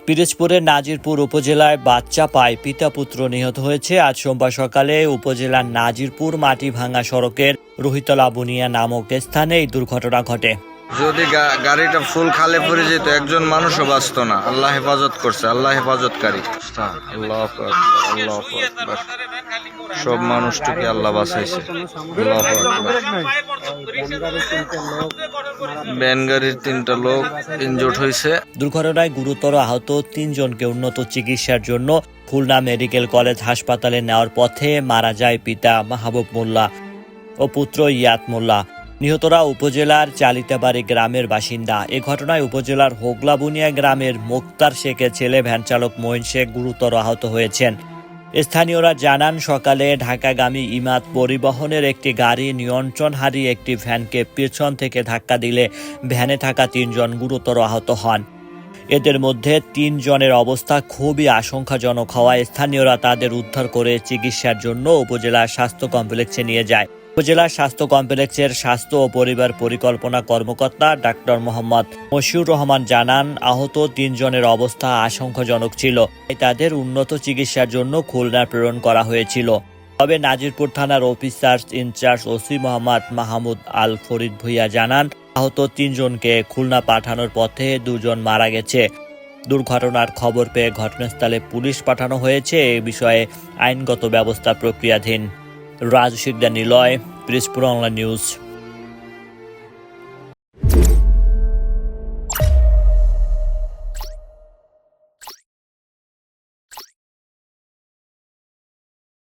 পিরোজপুরের নাজিরপুর উপজেলায় বাচ্চা পায় পিতা পুত্র নিহত হয়েছে। আজ সোমবার সকালে উপজেলার নাজিরপুর মাটিভাঙ্গা সড়কের রোহিতলা বুনিয়া নামক স্থানে এই দুর্ঘটনা ঘটে। যদি গাড়িটা ফুল খালে পড়ে যেত একজন মানুষও বাঁচত না। আল্লাহ হেফাজত করছে, আল্লাহ হেফাজতকারী। আল্লাহু আকবার, আল্লাহু আকবার। সব মানুষটাকে আল্লাহ বাঁচাইছে। আল্লাহু আকবার। ভ্যান গাড়ির 3টা লোক ইনজুর্ড হয়েছে। দুর্ঘটনায় গুরুতর আহত 3 জনকে উন্নত চিকিৎসার জন্য খুলনা মেডিকেল কলেজ হাসপাতালে নেওয়ার পথে মারা যায় পিতা মাহবুব মোল্লা ও পুত্র ইয়াত মোল্লা। নিহতরা উপজেলার চালিতাবাড়ি গ্রামের বাসিন্দা। এ ঘটনায় উপজেলার হোগলাবুনিয়া গ্রামের মুক্তার শেখের ছেলে ভ্যান চালক মঈন শেখ গুরুতর আহত হয়েছেন। স্থানীয়রা জানান, সকালে ঢাকাগামী ইমাদ পরিবহনের একটি গাড়ি নিয়ন্ত্রণ হারিয়ে একটি ভ্যানকে পেছন থেকে ধাক্কা দিলে ভ্যানে থাকা 3 জন গুরুতর আহত হন। এদের মধ্যে 3 জনের অবস্থা খুবই আশঙ্কাজনক হওয়ায় স্থানীয়রা তাদের উদ্ধার করে চিকিৎসার জন্য উপজেলা স্বাস্থ্য কমপ্লেক্সে নিয়ে যায়। উপজেলা স্বাস্থ্য কমপ্লেক্সের স্বাস্থ্য ও পরিবার পরিকল্পনা কর্মকর্তা ডাক্তার মোহাম্মদ মশিউর রহমান জানান, আহত 3 জনের অবস্থা আশঙ্কাজনক ছিল, তাই তাদের উন্নত চিকিৎসার জন্য খুলনা প্রেরণ করা হয়েছিল। তবে নাজিরপুর থানার officer in charge OC Mohammad Mahmud Al Farid Bhuiyan জানান, আহত 3 জনকে খুলনা পাঠানোর পথে 2 জন মারা গেছে। দুর্ঘটনার খবর পেয়ে ঘটনাস্থলে পুলিশ পাঠানো হয়েছে। এ বিষয়ে আইনগত ব্যবস্থা প্রক্রিয়াধীন। Raju Sikdar Niloy, Pirojpur online news.